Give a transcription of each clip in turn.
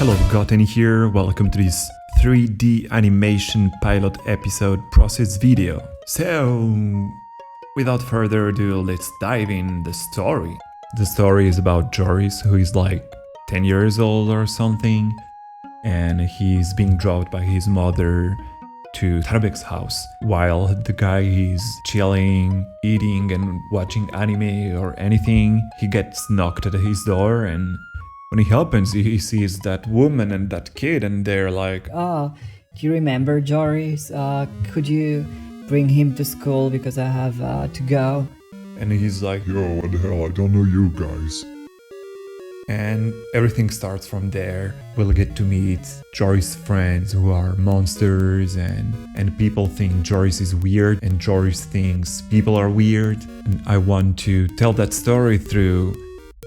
Hello, Goten here, welcome to this 3D animation pilot episode process video. So, without further ado, let's dive in the story. The story is about Joris, who is like 10 years old or something, and he's being dropped by his mother to Tarbek's house, while the guy is chilling, eating and watching anime or anything. He gets knocked at his door, and when he opens, he sees that woman and that kid, and they're like, "Oh, do you remember Joris? Could you bring him to school because I have to go?" And he's like, "Yo, what the hell, I don't know you guys." And everything starts from there. We'll get to meet Joris' friends who are monsters, and people think Joris is weird, and Joris thinks people are weird. And I want to tell that story through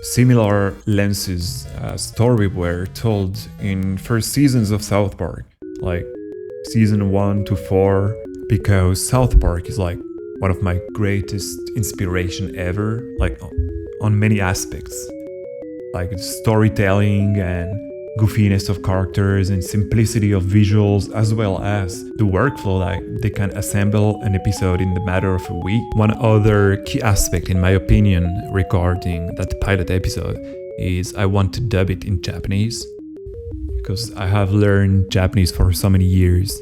similar lenses story were told in first seasons of South Park, like season 1 to 4, because South Park is like one of my greatest inspiration ever, like on many aspects. Like storytelling and goofiness of characters and simplicity of visuals, as well as the workflow, like they can assemble an episode in the matter of a week. One other key aspect, in my opinion, regarding that pilot episode is I want to dub it in Japanese, because I have learned Japanese for so many years.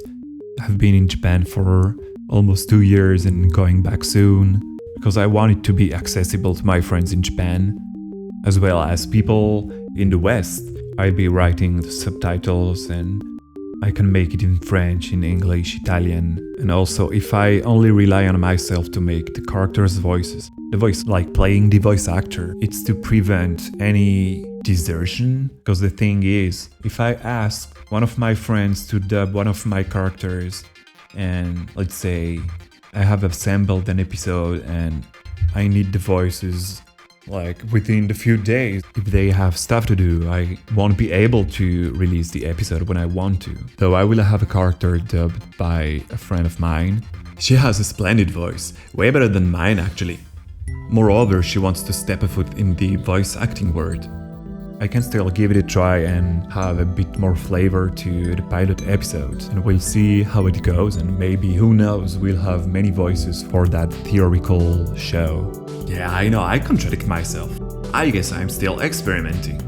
I've been in Japan for almost 2 years and going back soon, because I want it to be accessible to my friends in Japan, as well as people in the West. I'll be writing the subtitles, and I can make it in French, in English, Italian, and also if I only rely on myself to make the characters' voices, the voice, like playing the voice actor, it's to prevent any desertion. Because the thing is, if I ask one of my friends to dub one of my characters, and let's say I have assembled an episode and I need the voices like within the few days, if they have stuff to do, I won't be able to release the episode when I want to. Though I will have a character dubbed by a friend of mine. She has a splendid voice, way better than mine actually. Moreover, she wants to step a foot in the voice acting world. I can still give it a try and have a bit more flavor to the pilot episode, and we'll see how it goes, and maybe, who knows, we'll have many voices for that theoretical show. Yeah, I know, I contradict myself. I guess I'm still experimenting.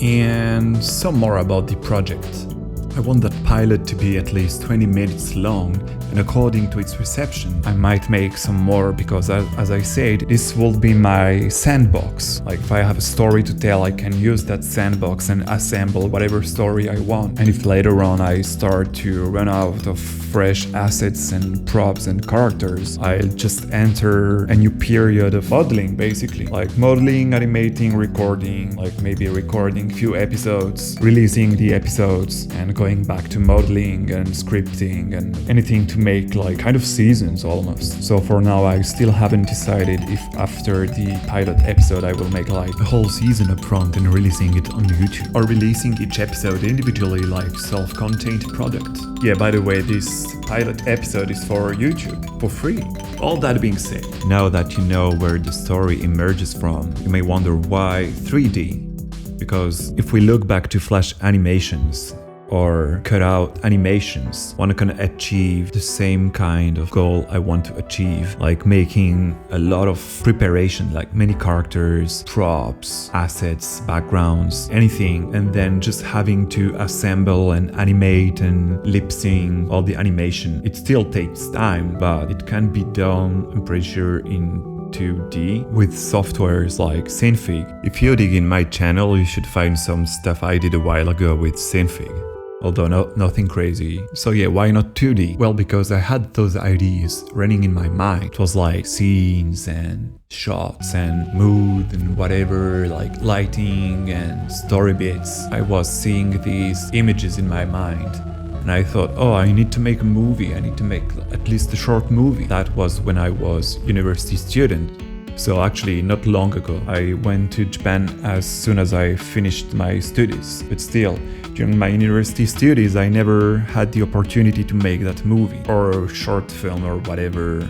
And some more about the project. I want that pilot to be at least 20 minutes long, and according to its reception, I might make some more, because as I said, this will be my sandbox. Like if I have a story to tell, I can use that sandbox and assemble whatever story I want. And if later on I start to run out of fresh assets and props and characters, I'll just enter a new period of modeling, basically. Like modeling, animating, recording, like maybe recording few episodes, releasing the episodes, and going back to modeling and scripting and anything to make like kind of seasons almost. So for now I still haven't decided if after the pilot episode I will make like a whole season up front and releasing it on YouTube, or releasing each episode individually like self-contained product. Yeah, by the way, this pilot episode is for YouTube for free. All that being said, now that you know where the story emerges from, you may wonder why 3D. Because if we look back to Flash animations or cutout animations, one can achieve the same kind of goal I want to achieve, like making a lot of preparation, like many characters, props, assets, backgrounds, anything, and then just having to assemble and animate and lip sync all the animation. It still takes time, but it can be done, I'm pretty sure, in 2D with softwares like Synfig. If you dig in my channel, you should find some stuff I did a while ago with Synfig, although nothing crazy. So yeah, why not 2D? Well, because I had those ideas running in my mind. It was like scenes and shots and mood and whatever, like lighting and story bits. I was seeing these images in my mind, and I thought, oh, I need to make a movie. I need to make at least a short movie. That was when I was university student. So actually, not long ago, I went to Japan as soon as I finished my studies. But still, during my university studies, I never had the opportunity to make that movie or short film or whatever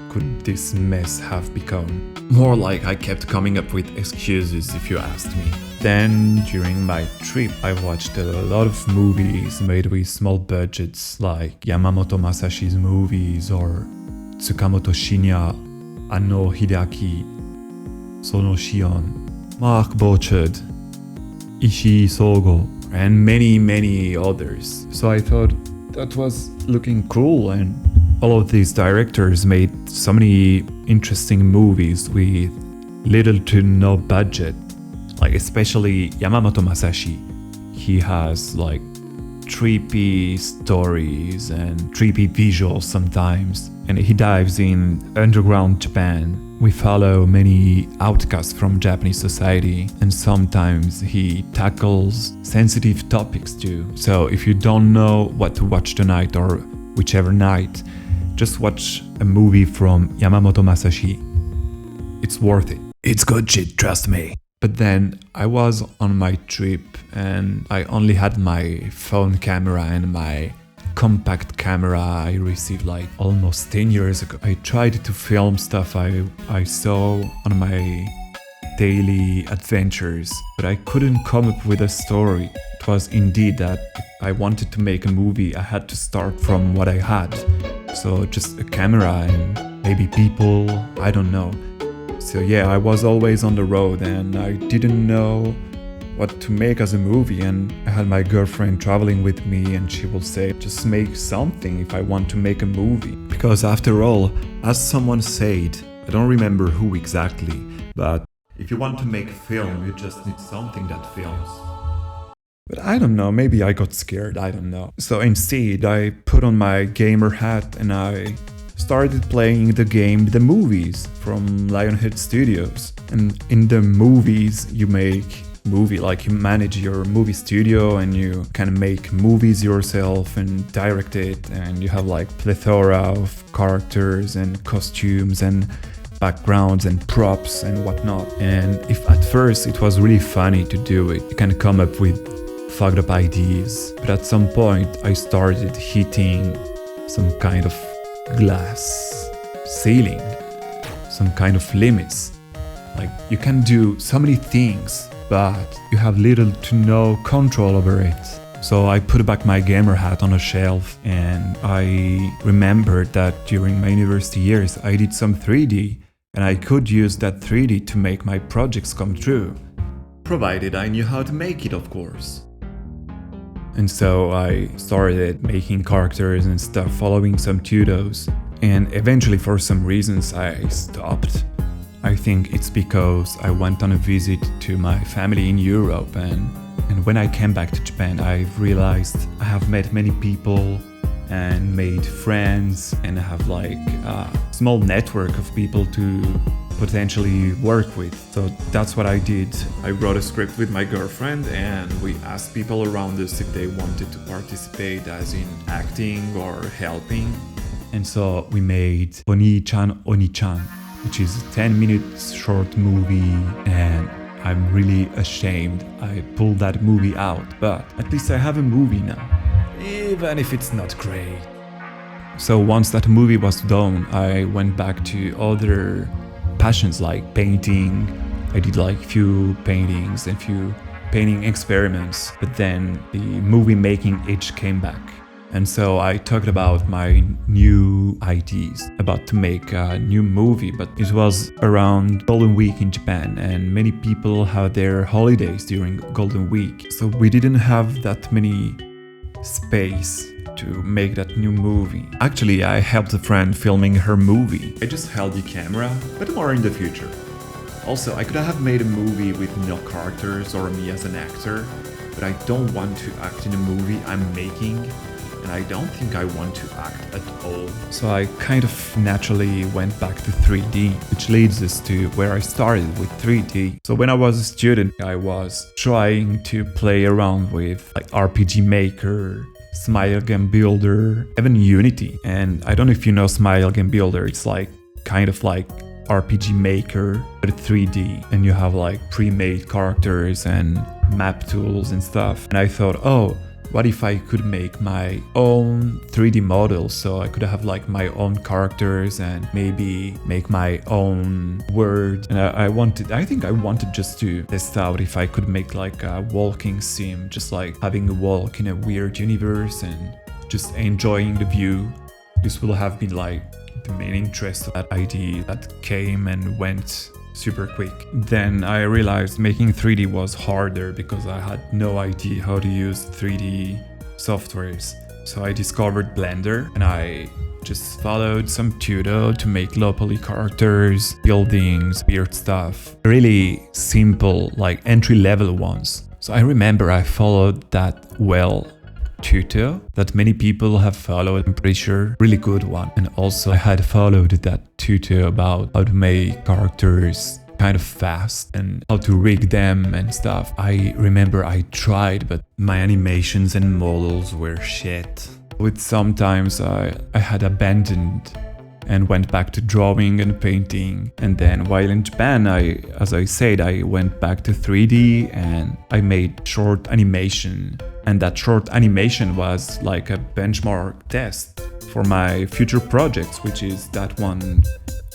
could this mess have become. More like I kept coming up with excuses, if you asked me. Then, during my trip, I watched a lot of movies made with small budgets, like Yamamoto Masashi's movies or Tsukamoto Shinya, Anno Hideaki, Sono Shion, Mark Borchard, Ishii Sogo, and many others. So I thought that was looking cool, and all of these directors made so many interesting movies with little to no budget. Like especially Yamamoto Masashi, he has like trippy stories and trippy visuals sometimes, and he dives in underground Japan. We follow many outcasts from Japanese society, and sometimes he tackles sensitive topics too. So if you don't know what to watch tonight or whichever night, just watch a movie from Yamamoto Masashi. It's worth it. It's good shit, trust me. But then I was on my trip and I only had my phone camera and my compact camera I received like almost 10 years ago. I tried to film stuff I saw on my daily adventures, but I couldn't come up with a story. It was indeed that if I wanted to make a movie, I had to start from what I had. So just a camera and maybe people, I don't know. So yeah, I was always on the road and I didn't know what to make as a movie, and I had my girlfriend traveling with me and she will say, just make something if I want to make a movie. Because after all, as someone said, I don't remember who exactly, but if you want to make film, you just need something that films. But I don't know, maybe I got scared, I don't know. So instead, I put on my gamer hat and I started playing the game The Movies from Lionhead Studios. And in the movies, you make movie, like you manage your movie studio and you can make movies yourself and direct it, and you have like plethora of characters and costumes and backgrounds and props and whatnot. And if at first it was really funny to do it, you can come up with fucked up ideas, but at some point I started hitting some kind of glass ceiling, some kind of limits. Like you can do so many things, but you have little to no control over it. So I put back my gamer hat on a shelf, and I remembered that during my university years I did some 3D, and I could use that 3D to make my projects come true, provided I knew how to make it, of course. And so I started making characters and stuff, following some tutos, and eventually for some reasons I stopped. I think it's because I went on a visit to my family in Europe, and when I came back to Japan, I've realized I have met many people and made friends, and I have like a small network of people to potentially work with. So that's what I did. I wrote a script with my girlfriend and we asked people around us if they wanted to participate, as in acting or helping. And so we made Oni-chan, Oni-chan, which is a 10-minute short movie, and I'm really ashamed I pulled that movie out, but at least I have a movie now, even if it's not great. So once that movie was done, I went back to other passions like painting. I did like few paintings and few painting experiments, but then the movie making itch came back. And so I talked about my new ideas about to make a new movie, but it was around Golden Week in Japan, and many people have their holidays during Golden Week. So we didn't have that many space to make that new movie. Actually, I helped a friend filming her movie. I just held the camera, but more in the future. Also, I could have made a movie with no characters or me as an actor, but I don't want to act in a movie I'm making, and I don't think I want to act at all. So I kind of naturally went back to 3D, which leads us to where I started with 3D. So when I was a student, I was trying to play around with like RPG Maker, Smile Game Builder, even Unity. And I don't know if you know Smile Game Builder, it's like kind of like RPG Maker, but 3D, and you have like pre-made characters and map tools and stuff. And I thought, oh, what if I could make my own 3D model, so I could have like my own characters and maybe make my own world. And I think I wanted just to test out if I could make like a walking sim, just like having a walk in a weird universe and just enjoying the view. This will have been like the main interest of that idea that came and went super quick. Then I realized making 3D was harder because I had no idea how to use 3D softwares. So I discovered Blender and I just followed some tutorial to make low poly characters, buildings, weird stuff. Really simple, like entry-level ones. So I remember I followed that tutorial that many people have followed, I'm pretty sure, really good one. And also I had followed that tutorial about how to make characters kind of fast and how to rig them and stuff. I remember I tried, but my animations and models were shit. With sometimes I had abandoned and went back to drawing and painting. And then while in Japan, as I said, I went back to 3D and I made short animation. And that short animation was like a benchmark test for my future projects, which is that one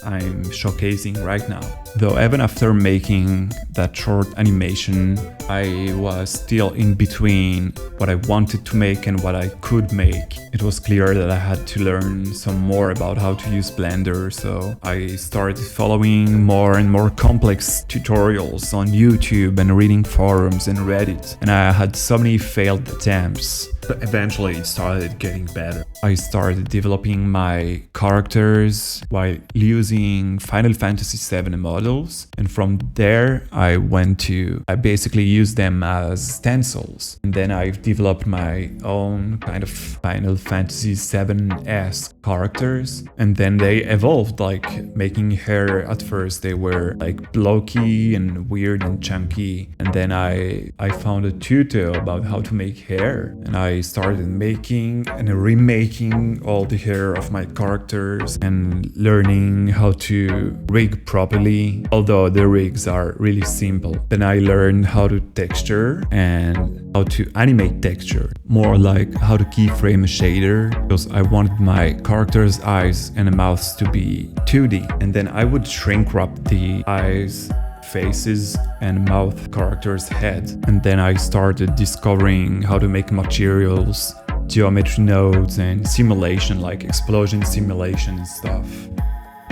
I'm showcasing right now. Though even after making that short animation, I was still in between what I wanted to make and what I could make. It was clear that I had to learn some more about how to use Blender, so I started following more and more complex tutorials on YouTube and reading forums and Reddit. And I had so many failed attempts. But eventually it started getting better. I started developing my characters while using Final Fantasy VII models. And from there I basically used them as stencils. And then I've developed my own kind of Final Fantasy VII-esque characters. And then they evolved, like making hair. At first they were like blocky and weird and chunky. And then I found a tutorial about how to make hair. And I started making and remaking all the hair of my characters and learning how to rig properly, although the rigs are really simple. Then I learned how to texture and how to animate texture, more like how to keyframe a shader, because I wanted my character's eyes and mouths to be 2D. And then I would shrink wrap the eyes, faces and mouth character's head. And then I started discovering how to make materials, geometry nodes and simulation, like explosion simulation and stuff.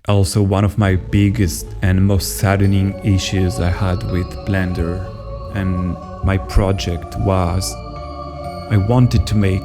Also, one of my biggest and most saddening issues I had with Blender and my project was I wanted to make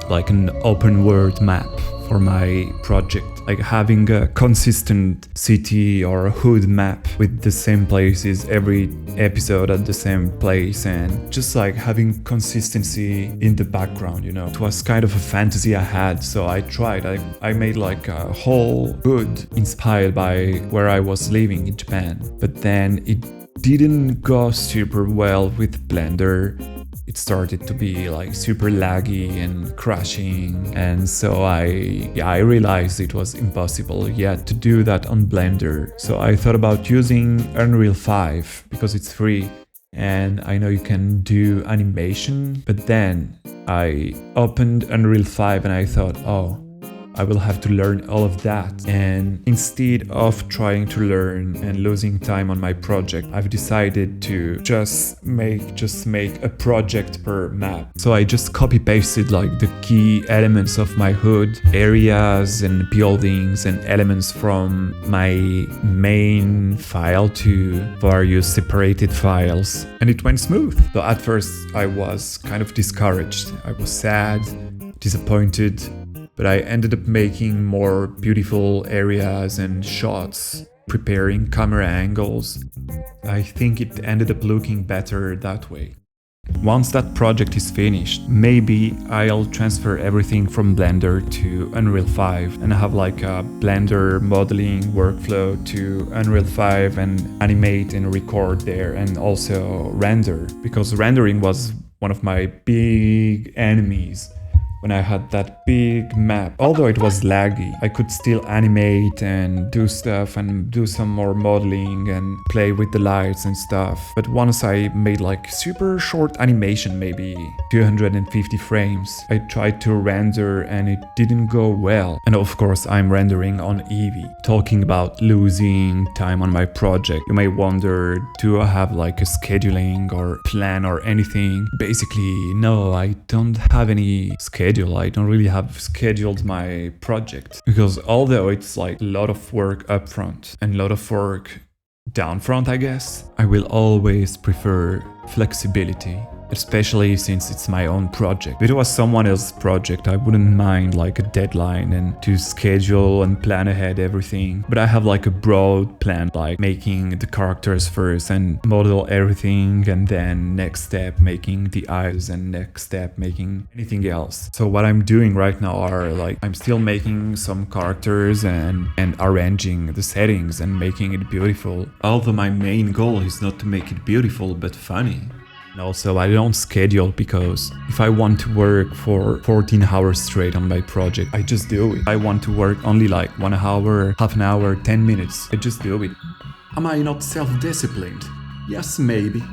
like an open world map for my project, like having a consistent city or a hood map with the same places every episode at the same place, and just like having consistency in the background, you know. It was kind of a fantasy I had, so I tried. I made like a whole hood inspired by where I was living in Japan, but then it didn't go super well with Blender. It started to be like super laggy and crashing, and so I realized it was impossible yet to do that on Blender. So I thought about using Unreal 5 because it's free and I know you can do animation, but then I opened Unreal 5 and I thought, oh, I will have to learn all of that. And instead of trying to learn and losing time on my project, I've decided to just make a project per map. So I just copy pasted like the key elements of my hood, areas and buildings and elements from my main file to various separated files. And it went smooth. So at first I was kind of discouraged. I was sad, disappointed, but I ended up making more beautiful areas and shots, preparing camera angles. I think it ended up looking better that way. Once that project is finished, maybe I'll transfer everything from Blender to Unreal 5 and have like a Blender modeling workflow to Unreal 5 and animate and record there, and also render, because rendering was one of my big enemies when I had that big map. Although it was laggy, I could still animate and do stuff and do some more modeling and play with the lights and stuff. But once I made like super short animation, maybe 250 frames, I tried to render and it didn't go well. And of course I'm rendering on Eevee. Talking about losing time on my project, you may wonder, do I have like a scheduling or plan or anything? Basically, no, I don't have any schedule. I don't really have scheduled my project, because although it's like a lot of work up front and a lot of work down front, I guess, I will always prefer flexibility. Especially since it's my own project. If it was someone else's project, I wouldn't mind like a deadline and to schedule and plan ahead everything. But I have like a broad plan, like making the characters first and model everything, and then next step making the eyes, and next step making anything else. So what I'm doing right now are like, I'm still making some characters and arranging the settings and making it beautiful. Although my main goal is not to make it beautiful but funny. And also I don't schedule, because if I want to work for 14 hours straight on my project, I just do it. I want to work only like 1 hour, half an hour, 10 minutes, I just do it. Am I not self-disciplined? Yes, maybe.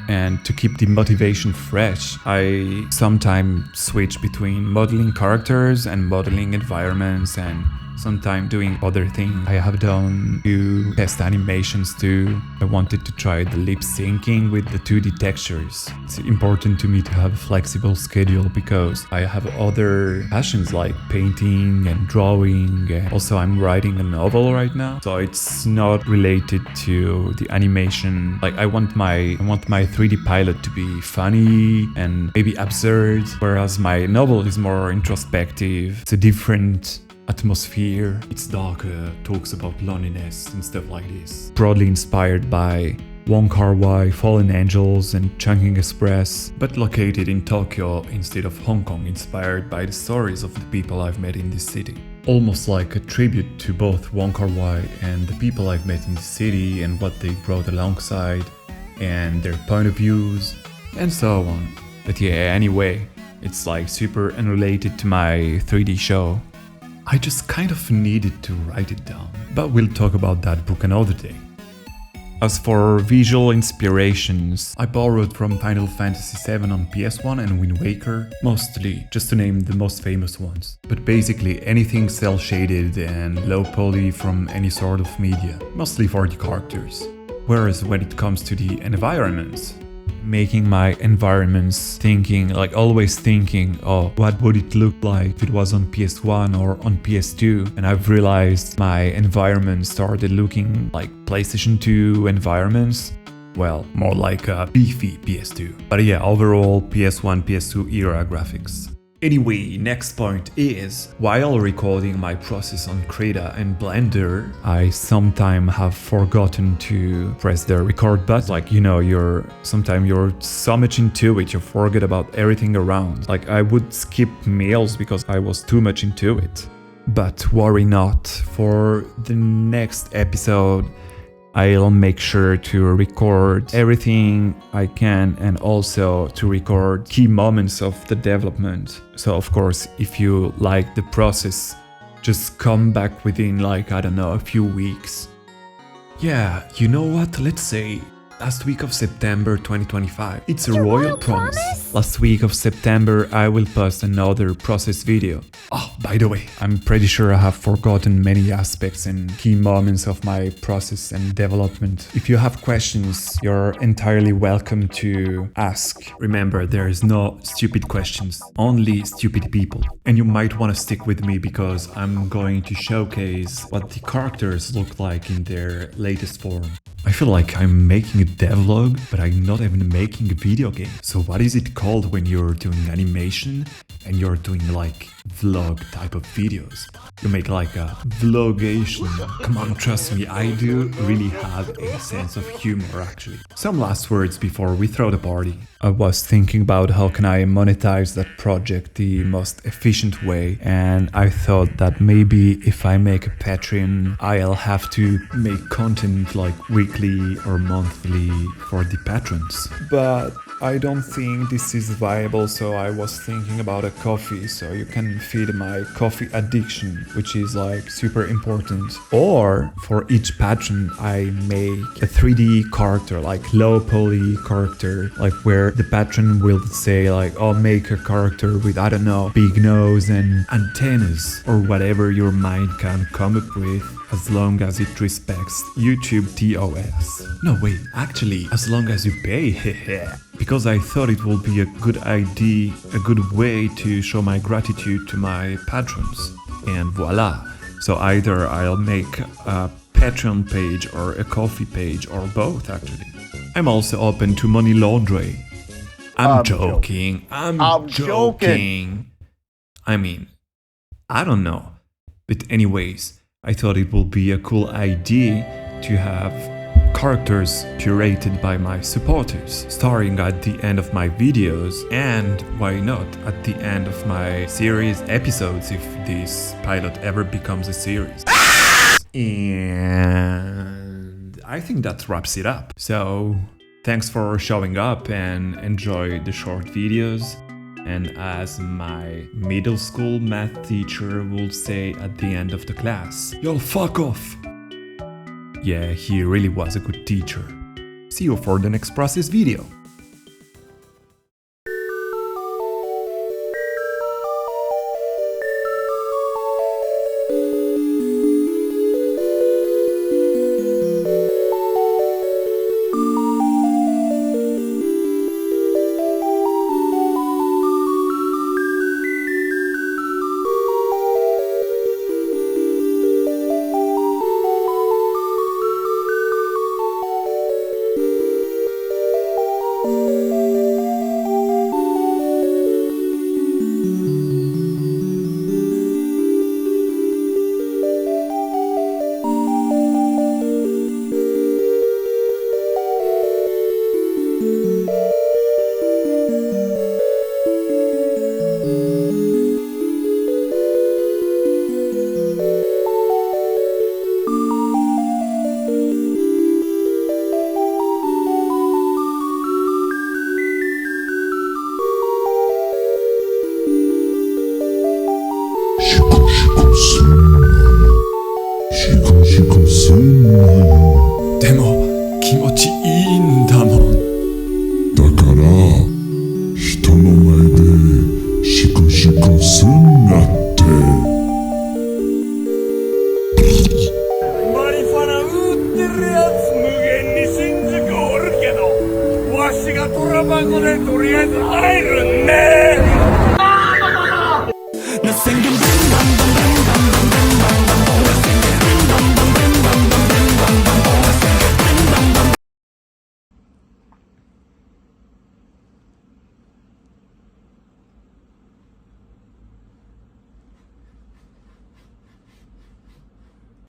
And to keep the motivation fresh, I sometimes switch between modeling characters and modeling environments, and sometimes doing other things. I have done few test animations too. I wanted to try the lip syncing with the 2D textures. It's important to me to have a flexible schedule, because I have other passions like painting and drawing, and also I'm writing a novel right now, so it's not related to the animation. Like I want my 3D pilot to be funny and maybe absurd, whereas my novel is more introspective. It's a different atmosphere, it's darker, talks about loneliness and stuff like this. Broadly inspired by Wong Kar-wai, Fallen Angels and Chungking Express, but located in Tokyo instead of Hong Kong, inspired by the stories of the people I've met in this city. Almost like a tribute to both Wong Kar-wai and the people I've met in the city and what they brought alongside and their point of views and so on. But yeah, anyway, it's like super unrelated to my 3D show. I just kind of needed to write it down, but we'll talk about that book another day. As for visual inspirations, I borrowed from Final Fantasy VII on PS1 and Wind Waker, mostly, just to name the most famous ones. But basically anything cel-shaded and low poly from any sort of media, mostly for the characters. Whereas when it comes to the environments, making my environments always thinking, oh, what would it look like if it was on PS1 or on PS2? And I've realized my environment started looking like PlayStation 2 environments. Well, more like a beefy PS2. But yeah, overall PS1, PS2 era graphics. Anyway, next point is, while recording my process on Krita and Blender, I sometimes have forgotten to press the record button. Like, you know, sometimes you're so much into it, you forget about everything around. Like, I would skip meals because I was too much into it. But worry not, for the next episode, I'll make sure to record everything I can and also to record key moments of the development. So of course, if you like the process, just come back within a few weeks. Yeah, you know what? Let's say last week of September 2025. It's a royal promise. Last week of September I will post another process video. Oh, by the way, I'm pretty sure I have forgotten many aspects and key moments of my process and development. If you have questions, you're entirely welcome to ask. Remember, there is no stupid questions, only stupid people. And you might want to stick with me because I'm going to showcase what the characters look like in their latest form. I feel like I'm making a devlog, but I'm not even making a video game. So what is it called when you're doing animation and you're doing like vlog type of videos? You make like a vlogation. Come on, trust me, I do really have a sense of humor actually. Some last words before we throw the party. I was thinking about how can I monetize that project the most efficient way, and I thought that maybe if I make a Patreon, I'll have to make content like weekly or monthly for the patrons. But I don't think this is viable, so I was thinking about a coffee, so you can feed my coffee addiction, which is like super important. Or for each patron, I make a 3D character, like low poly character, like where the patron will say like, oh, make a character with, I don't know, big nose and antennas, or whatever your mind can come up with, as long as it respects YouTube TOS. No, wait, actually, as long as you pay, because I thought it would be a good idea, a good way to show my gratitude to my patrons. And voila. So either I'll make a Patreon page or a coffee page, or both actually. I'm also open to money laundering. I'm joking. I'm joking. I mean, I don't know. But anyways, I thought it would be a cool idea to have characters curated by my supporters, starring at the end of my videos, and why not at the end of my series episodes if this pilot ever becomes a series. And I think that wraps it up. So thanks for showing up and enjoy the short videos. And as my middle school math teacher would say at the end of the class, "Yo, fuck off!" Yeah, he really was a good teacher. See you for the next process video.でも気持ちいいんだもん。だから人の前でシコシコすんなって。マリファナ売ってるやつ無限に新宿おるけど、わしがトラ箱でとりあえず入るね。